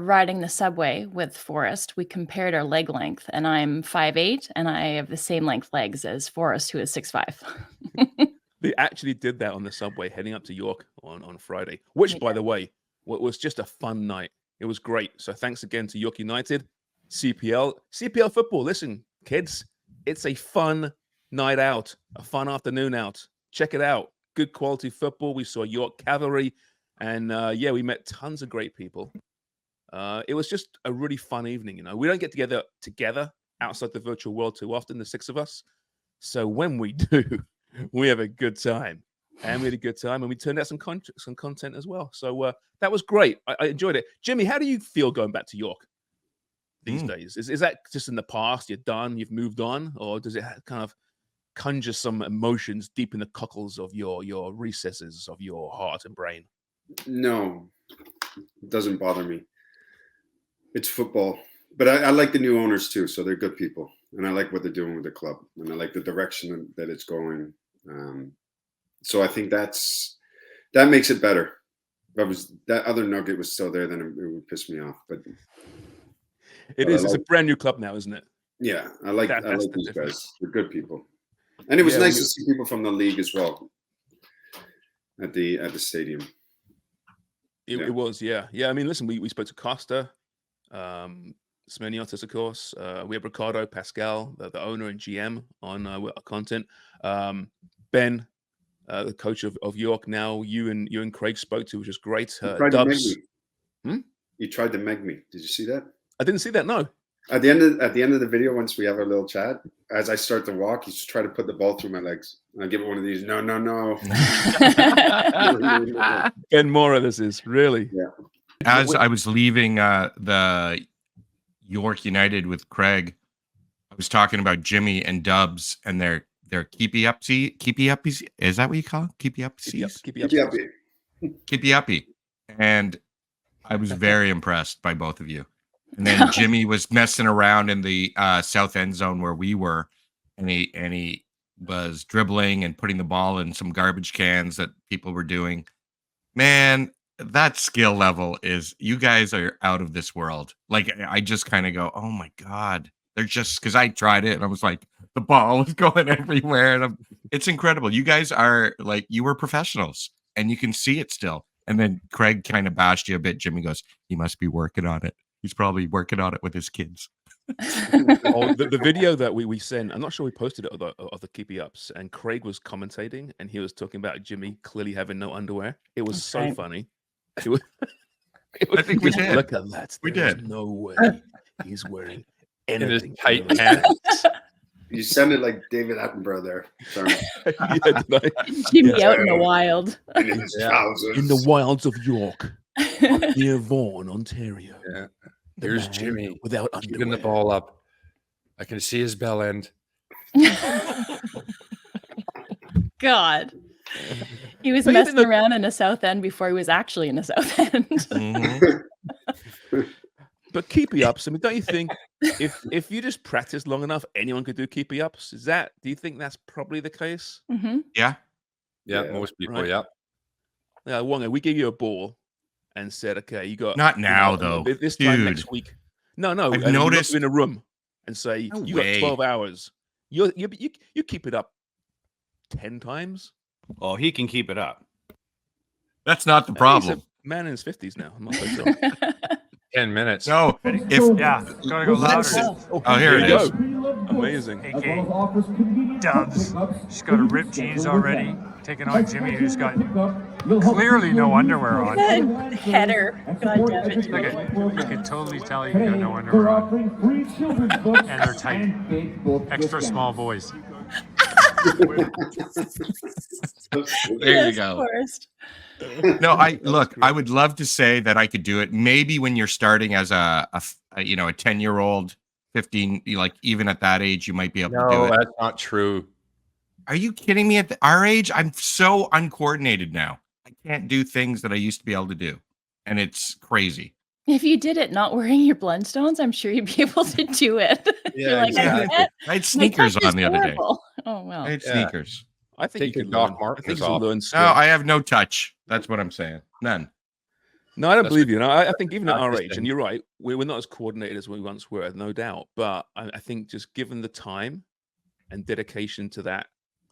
riding the subway with Forrest, we compared our leg length, and I'm 5'8", and I have the same length legs as Forrest, who is 6'5". They actually did that on the subway heading up to York on Friday, which, by the way, was just a fun night. It was great. So thanks again to York United, CPL football. Listen, kids, it's a fun night out, a fun afternoon out. Check it out. Good quality football. We saw York Cavalry, and we met tons of great people. It was just a really fun evening. You know, we don't get together outside the virtual world too often, the six of us. So when we do, we have a good time, and we had a good time, and we turned out some content as well. So that was great. I enjoyed it. Jimmy, how do you feel going back to York these days? Is that just in the past? You're done. You've moved on, or does it kind of conjure some emotions deep in the cockles of your recesses of your heart and brain? No, it doesn't bother me. It's football, but I like the new owners too. So they're good people, and I like what they're doing with the club, and I like the direction that it's going. So I think that makes it better. If that other nugget was still there, then it would piss me off. But it's a brand new club now, isn't it? Yeah, I like these guys. They're good people, and it was nice to see people from the league as well at the stadium. It was, yeah. I mean, listen, we spoke to Costa, Smeniotis, of course. We have Ricardo Pascal, the owner and GM on our content. Ben, the coach of York. Now you and Craig spoke to, which was great. Dubs. He tried to meg me. Did you see that? I didn't see that. No. At the end of the video, once we have our little chat, as I start to walk, he's trying to put the ball through my legs. And I give it one of these. No. Ben Mora, this is really. Yeah. As I was leaving the York United with Craig, I was talking about Jimmy and Dubs and their keepy uppies. Is that what you call it? Keepy uppies? Keepy uppy. And I was very impressed by both of you. And then Jimmy was messing around in the south end zone where we were, and he was dribbling and putting the ball in some garbage cans that people were doing. Man, that skill level you guys are out of this world. Like, I just kind of go, oh my God. They're just, because I tried it and I was like, the ball was going everywhere. And it's incredible. You guys are like, you were professionals and you can see it still. And then Craig kind of bashed you a bit. Jimmy goes, he must be working on it. He's probably working on it with his kids. The video that we sent, I'm not sure we posted it of the keepy ups, and Craig was commentating and he was talking about Jimmy clearly having no underwear. It was so funny. I think we did. Look at that. We did. No way he's wearing in his anything. tight pants. You sounded like David Attenborough there. Sorry. Jimmy out in the wild. In his trousers. In the wilds of York, near Vaughan, Ontario. Yeah. Here's Jimmy without underwear. Keeping the ball up. I can see his bell end. God. He was messing around in the South End before he was actually in the South End. Mm-hmm. But keepy ups, I mean, don't you think if you just practice long enough, anyone could do keepy ups? Do you think that's probably the case? Mm-hmm. Yeah, most people, right? Yeah, Wong, we gave you a ball and said, okay, you got not now though. This time next week. No. I've noticed in a room and say you got 12 hours. You keep it up 10 times. Oh, he can keep it up. That's not the problem. He's a man in his 50s now. I'm not so sure. 10 minutes. No, gotta go louder. Oh, here it is. Amazing. Okay. Dubs. She's got a ripped jeans already. Taking on Jimmy, who's got clearly no underwear on. Header. God damn it. Look at, you can totally tell you got no underwear on. And they're tight. Extra small boys. There you go. No, I would love to say that I could do it. Maybe when you're starting as a 10-year-old, 15, like even at that age, you might be able to do it. No, that's not true. Are you kidding me? At our age, I'm so uncoordinated now. I can't do things that I used to be able to do. And it's crazy. If you did it not wearing your Blundstones, I'm sure you'd be able to do it. Yeah, exactly. I had sneakers on the other day. Oh, well. I had sneakers. I think you can Doc learn. Martens I think off. learn No, I have no touch. That's what I'm saying. None. No, I don't That's believe you. No, I think even at not our just age, in- and you're right, we're not as coordinated as we once were, no doubt. But I think just given the time and dedication to that,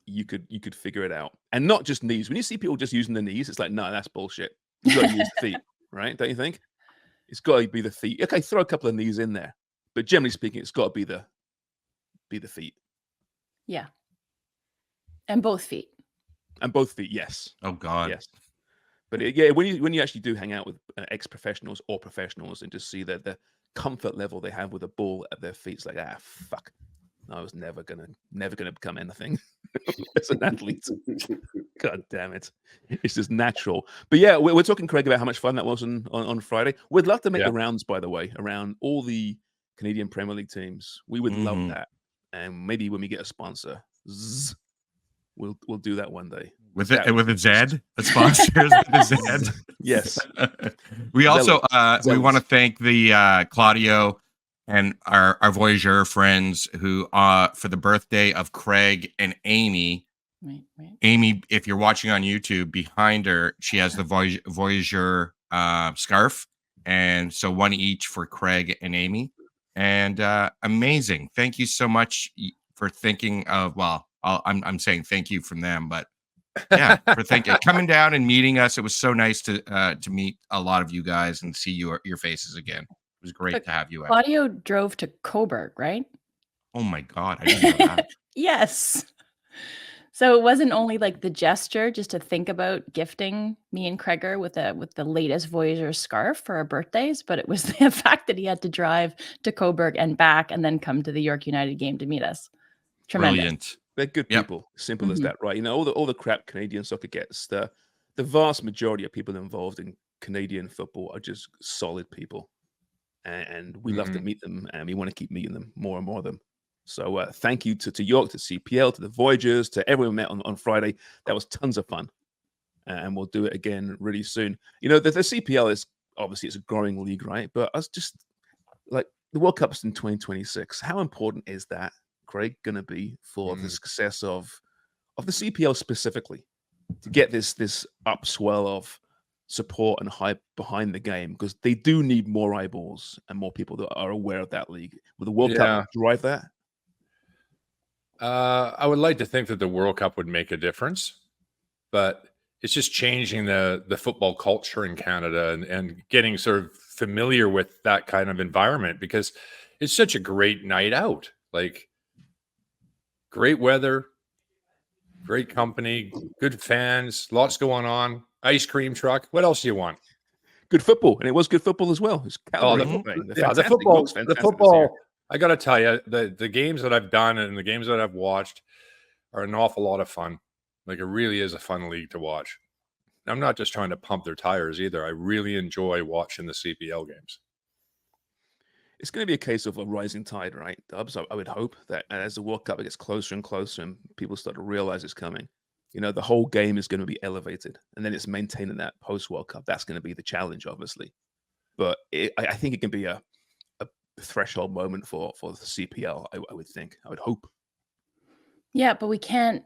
you could figure it out. And not just knees. When you see people just using the knees, it's like, no, that's bullshit. You got to use the feet, right? Don't you think? It's got to be the feet. Okay, throw a couple of knees in there, but generally speaking, it's got to be the feet Yeah. And both feet. and both feet. Yes, Oh God. yes. But yeah, when you actually do hang out with ex-professionals or professionals and just see the comfort level they have with a ball at their feet, it's like, fuck, I was never gonna become anything as an athlete. God damn it, it's just natural. But yeah, we're talking, Craig, about how much fun that was on Friday. We'd love to make Yeah. the rounds, by the way, around all the Canadian Premier League teams. We would love Mhm. that, and maybe when we get a sponsor, we'll do that one day. With That it would with a be just- Z, the sponsors with a Z. Yes. We also Zealous. we want to thank the Claudio and our Voyager friends who for the birthday of Craig and Amy. Right. Amy, if you're watching on YouTube, behind her, she has the Voyager scarf, and so one each for Craig and Amy. And amazing! Thank you so much for thinking of. Well, I'm saying thank you from them, but yeah, for coming down and meeting us. It was so nice to meet a lot of you guys and see your faces again. It was great But to have you out. Claudio drove to Coburg, right? Oh my God, I didn't know that. Yes. So it wasn't only like the gesture just to think about gifting me and Kreger with the latest Voyager scarf for our birthdays, but it was the fact that he had to drive to Coburg and back and then come to the York United game to meet us. Tremendous. Brilliant. They're good Yep. people. Simple as Mhm. that, right? You know, all the crap Canadian soccer gets. The vast majority of people involved in Canadian football are just solid people, and we love to meet them, and we want to keep meeting them, more and more of them. So thank you to York, to CPL, to the Voyagers, to everyone we met on Friday. That was tons of fun, and we'll do it again really soon. You know, the CPL is obviously it's a growing league, right? But us just like the World Cup's in 2026. How important is that, Craig, going to be for the success of the CPL specifically, to get this upswell of support and hype behind the game, because they do need more eyeballs and more people that are aware of that league. Will the World Cup drive that? I would like to think that the World Cup would make a difference, but it's just changing the football culture in Canada and getting sort of familiar with that kind of environment, because it's such a great night out. Like, great weather, great company, good fans, lots going on, ice cream truck. What else do you want? Good football, and it was good football as well. It's Oh, Calgary the playing. They're yeah, the fantastic. football. York's The fantastic this year. football. I got to tell you, the games that I've done and the games that I've watched are an awful lot of fun. Like, it really is a fun league to watch. I'm not just trying to pump their tires either. I really enjoy watching the CPL games. It's going to be a case of a rising tide, right, Dubs? I would hope that as the World Cup gets closer and closer and people start to realize it's coming, you know, the whole game is going to be elevated, and then it's maintaining that post-World Cup. That's going to be the challenge, obviously. But I think it can be a threshold moment for the CPL, I would think. I would hope. Yeah, but we can't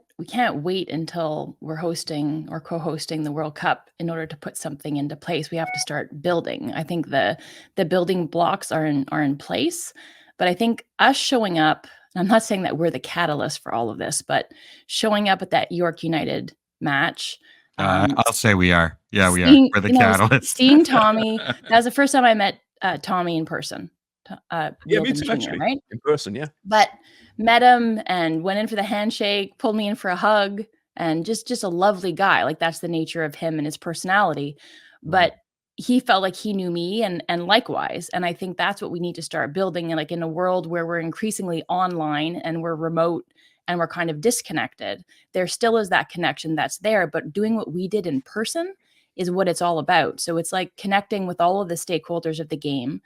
wait until we're hosting or co-hosting the World Cup in order to put something into place. We have to start building. I think the building blocks are in place, but I think us showing up, and I'm not saying that we're the catalyst for all of this, but showing up at that York United match. I'll say we are. Yeah, we seeing- are. We're the you know, catalyst. Seeing Tommy, that was the first time I met Tommy in person. Yeah, me Wielden too, Jr., actually. right? In person, yeah. But met him and went in for the handshake, pulled me in for a hug, and just a lovely guy. Like, that's the nature of him and his personality. But he felt like he knew me and likewise. And I think that's what we need to start building. And like, in a world where we're increasingly online and we're remote and we're kind of disconnected, there still is that connection that's there. But doing what we did in person is what it's all about. So it's like connecting with all of the stakeholders of the game,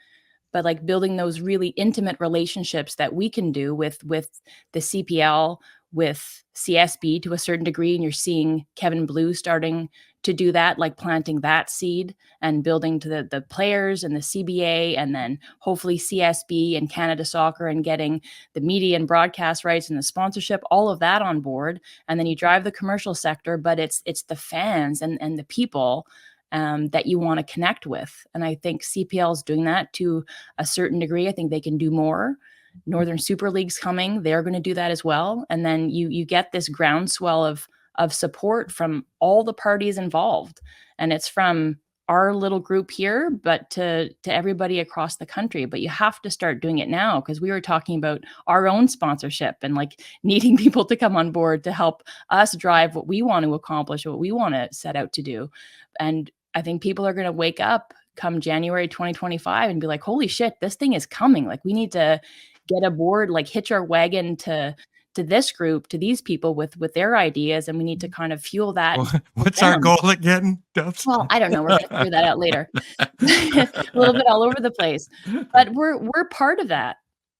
but like building those really intimate relationships that we can do with the CPL, with CSB to a certain degree. And you're seeing Kevin Blue starting to do that, like planting that seed and building to the players and the CBA, and then hopefully CSB and Canada Soccer, and getting the media and broadcast rights and the sponsorship, all of that on board. And then you drive the commercial sector, but it's the fans and the people that you want to connect with. And I think CPL is doing that to a certain degree. I think they can do more. Northern Super League's coming. They're going to do that as well. And then you get this groundswell of support from all the parties involved. And it's from our little group here, but to everybody across the country. But you have to start doing it now, because we were talking about our own sponsorship and like needing people to come on board to help us drive what we want to accomplish, what we want to set out to do. And I think people are going to wake up come January 2025 and be like, holy shit, this thing is coming. Like, we need to get aboard, like hitch our wagon to this group, to these people with their ideas, and we need to kind of fuel that. What's our goal again, Dubs? Well, I don't know. We're going to figure that out later. A little bit all over the place, but we're part of that,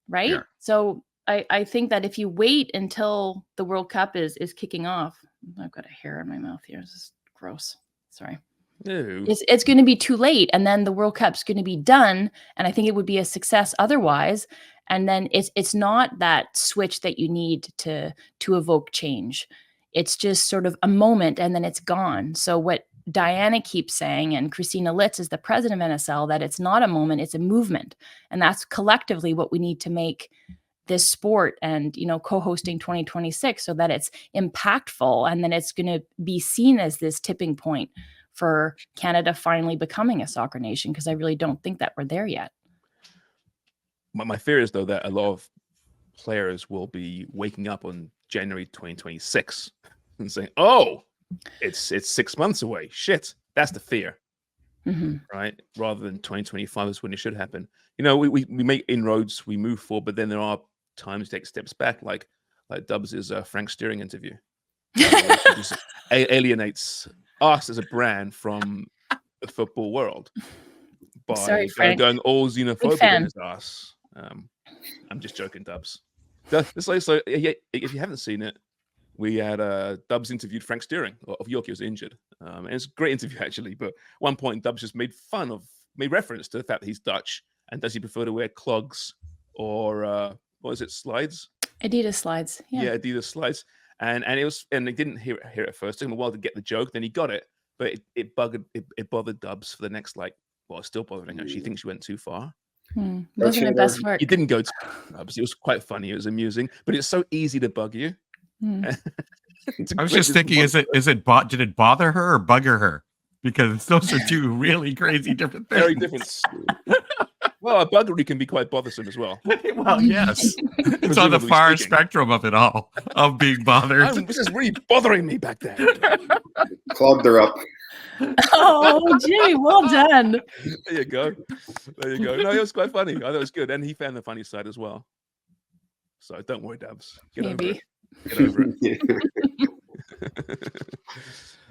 right? Yeah. So I think that if you wait until the World Cup is kicking off, I've got a hair in my mouth here. This is gross. Sorry. Ew. It's going to be too late, and then the World Cup's going to be done, and I think it would be a success otherwise. And then it's not that switch that you need to evoke change. It's just sort of a moment, and then it's gone. So what Diana keeps saying, and Christina Litz is the president of NSL, that it's not a moment, it's a movement, and that's collectively what we need to make this sport and, you know, co-hosting 2026 so that it's impactful, and then it's going to be seen as this tipping point for Canada finally becoming a soccer nation, because I really don't think that we're there yet. My fear is, though, that a lot of players will be waking up on January 2026 and saying, oh, it's 6 months away. Shit, that's the fear, right? Rather than 2025 is when it should happen. You know, we make inroads, we move forward, but then there are times to take steps back, like Dubs' Frank Steering interview. Just alienates us as a brand from the football world by going all xenophobic on his ass. I'm just joking, Dubs. So if you haven't seen it, we had Dubs interviewed Frank Steering of York. He was injured, and it's a great interview actually. But at one point, Dubs just made reference to the fact that he's Dutch, and does he prefer to wear clogs or what is it, slides? Adidas slides. Yeah, Adidas slides. And they didn't hear it at first. It took him a while to get the joke. Then he got it, but it bothered Dubs for the next it's still bothering her. She thinks she went too far. Wasn't it best work? It didn't go to Dubs. It was quite funny. It was amusing, but it's so easy to bug you. I was just thinking, did it bother her or bugger her? Because those are two really crazy different things. Very different. Well, a buggery can be quite bothersome as well. Well, yes. It's on the far spectrum of it all, of being bothered. This is really bothering me back there. Clogged her up. Oh, Jimmy, well done. There you go. No, it was quite funny. I thought it was good. And he found the funny side as well. So don't worry, Dabs. Get over it.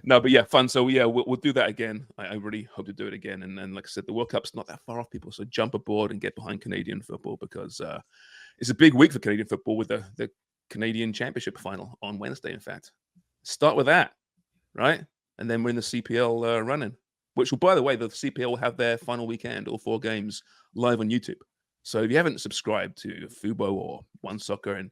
No, but yeah, fun. So yeah, we'll do that again. I really hope to do it again. And then, like I said, the World Cup's not that far off, people. So jump aboard and get behind Canadian football, because it's a big week for Canadian football with the Canadian Championship final on Wednesday. In fact, start with that, right? And then we're in the CPL running, which will, by the way, the CPL will have their final weekend, all 4 games, live on YouTube. So if you haven't subscribed to Fubo or One Soccer and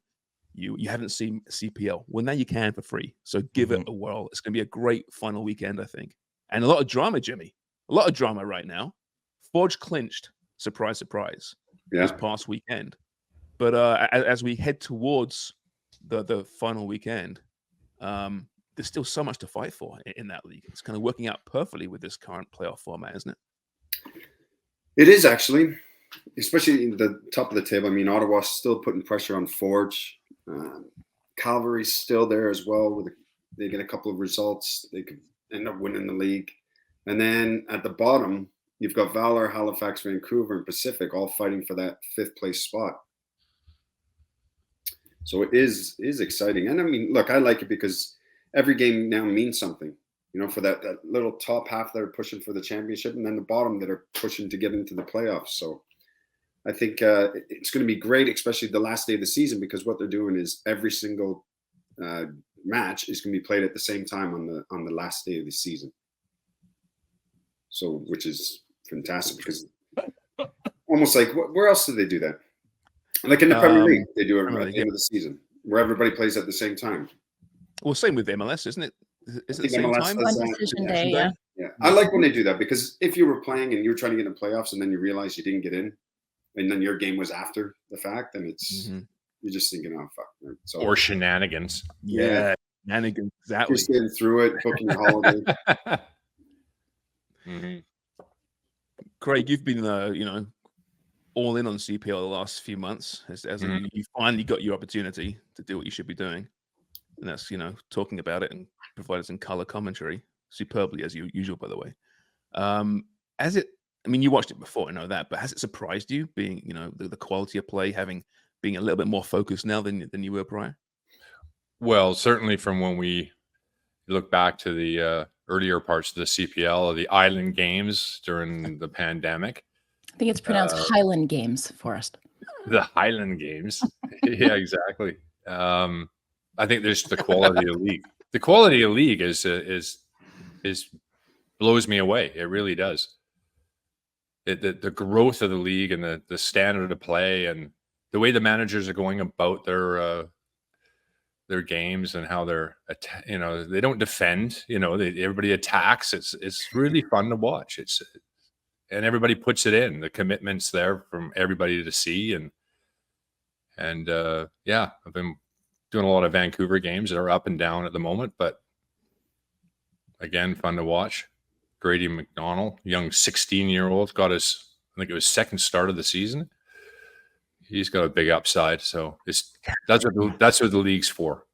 you haven't seen CPL, well, now you can for free. So give it a whirl. It's going to be a great final weekend, I think. And a lot of drama, Jimmy. A lot of drama right now. Forge clinched, surprise, surprise, this past weekend. But as we head towards the final weekend, there's still so much to fight for in that league. It's kind of working out perfectly with this current playoff format, isn't it? It is, actually, especially in the top of the table. I mean, Ottawa's still putting pressure on Forge. Calgary's still there as well. They get a couple of results, they could end up winning the league. And then at the bottom, you've got Valor, Halifax, Vancouver, and Pacific all fighting for that 5th place spot. So it is exciting. And I mean, look, I like it because every game now means something, you know, for that little top half that are pushing for the championship, and then the bottom that are pushing to get into the playoffs. So I think it's going to be great, especially the last day of the season, because what they're doing is every single match is going to be played at the same time on the last day of the season. So, which is fantastic, because almost like, where else do they do that? Like in the Premier League, they do it at the end of the season, where everybody plays at the same time. Well, same with MLS, isn't it? Is it the same MLS time? On decision day, yeah. I like when they do that, because if you were playing and you were trying to get in the playoffs and then you realize you didn't get in, and then your game was after the fact, then it's you're just thinking, oh fuck, man. Or shenanigans. Yeah, shenanigans. Exactly. Just getting through it, booking your holiday. Craig, you've been all in on CPL the last few months as you finally got your opportunity to do what you should be doing, and that's talking about it and providing some color commentary superbly as usual, by the way. You watched it before, I know that, but has it surprised you being the quality of play, being a little bit more focused now than you were prior? Well, certainly from when we look back to the earlier parts of the CPL, or the Island Games during the pandemic. I think it's pronounced Highland Games, Forrest. The Highland Games. Yeah, exactly. I think there's the quality of the league. The quality of the league is blows me away. It really does. The growth of the league and the standard of play and the way the managers are going about their games and how they're they don't defend. Everybody attacks. It's really fun to watch. And everybody puts it in. The commitment's there from everybody to see. And I've been doing a lot of Vancouver games that are up and down at the moment, but again, fun to watch. Grady McDonald, young 16-year-old, got his, I think it was second start of the season. He's got a big upside. So that's what the league's for.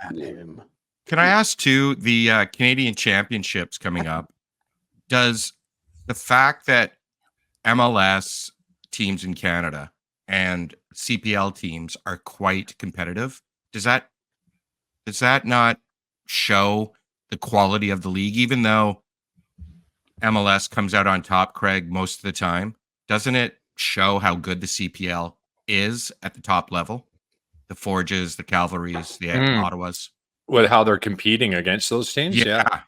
Can I ask too, the Canadian Championships coming up, does the fact that MLS teams in Canada and CPL teams are quite competitive, does that not show the quality of the league, even though MLS comes out on top, Craig, most of the time? Doesn't it show how good the CPL is at the top level? The Forges, the Cavalries, the Ottawas. With how they're competing against those teams? Yeah.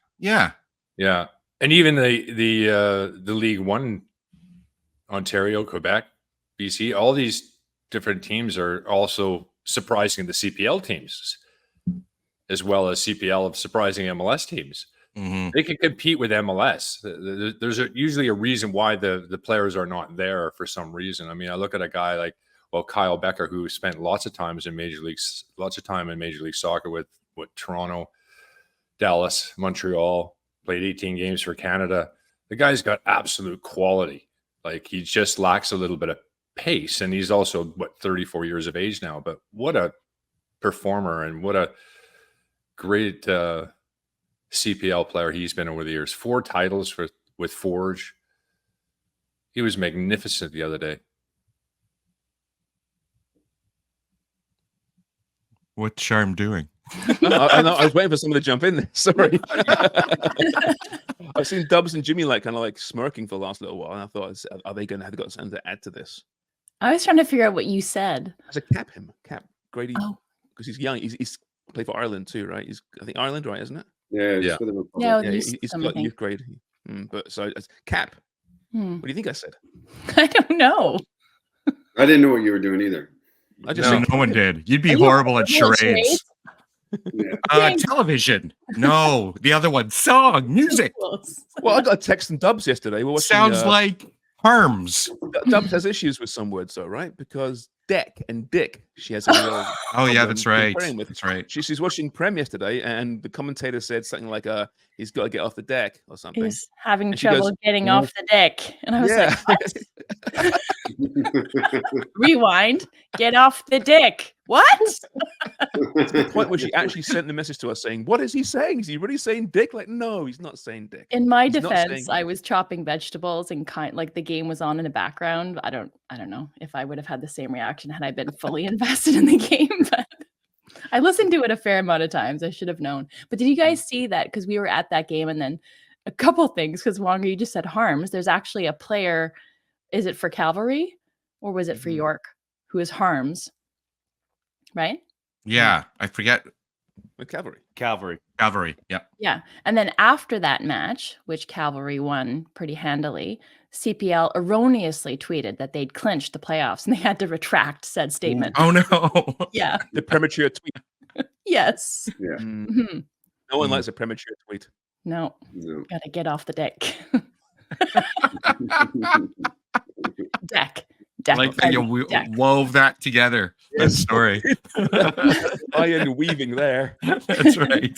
And even the League One, Ontario, Quebec, BC, all these different teams are also surprising the CPL teams, as well as CPL of surprising MLS teams. They can compete with MLS. There's usually a reason why the players are not there for some reason. I mean, I look at a guy like, Kyle Becker, who spent lots of time in Major League Soccer with Toronto, Dallas, Montreal, played 18 games for Canada. The guy's got absolute quality. Like, he just lacks a little bit of pace, and he's also 34 years of age now. But what a performer, and what a great CPL player he's been over the years. 4 titles with Forge. He was magnificent the other day. What's Sharm doing? I was waiting for someone to jump in there. Sorry. I've seen Dubs and Jimmy kind of smirking for the last little while, and I thought, are they going to have got something to add to this? I was trying to figure out what you said. I said cap Grady, because he's young. He's played for Ireland too, right? I think Ireland, right? Isn't it? Yeah. He's got youth grade. But so cap. What do you think I said? I don't know. I didn't know what you were doing either. I just no one did. You'd be horrible at charades. Television. No, the other one. Song, music. Well, I got a text from Dubs yesterday. Sounds like Harms. Dubs has issues with some words, though, right? Because deck and dick, she has a real oh yeah, that's right. That's right. She's watching Prem yesterday, and the commentator said something like, he's got to get off the deck or something. He's having trouble getting off the deck. And I was like, what? Rewind, get off the dick. What? To the point where she actually sent the message to us saying, what is he saying? Is he really saying dick? Like, no, he's not saying dick. In my defense, I was chopping vegetables and the game was on in the background. I don't know if I would have had the same reaction had I been fully invested in the game, but I listened to it a fair amount of times. I should have known. But did you guys see that? Because we were at that game, and then a couple things, because Wonga, you just said Harms. There's actually a player, is it for Cavalry or was it for York, who is Harms? Right? Yeah, I forget. With Cavalry. Yeah. Yeah. And then after that match, which Cavalry won pretty handily, CPL erroneously tweeted that they'd clinched the playoffs and they had to retract said statement. Oh no. Yeah. The premature tweet. Yes. Yeah. Mm-hmm. No one likes a premature tweet. No, No. gotta get off the deck. Deck. I like that you Deck. wove that together. That story. I am weaving there. That's right.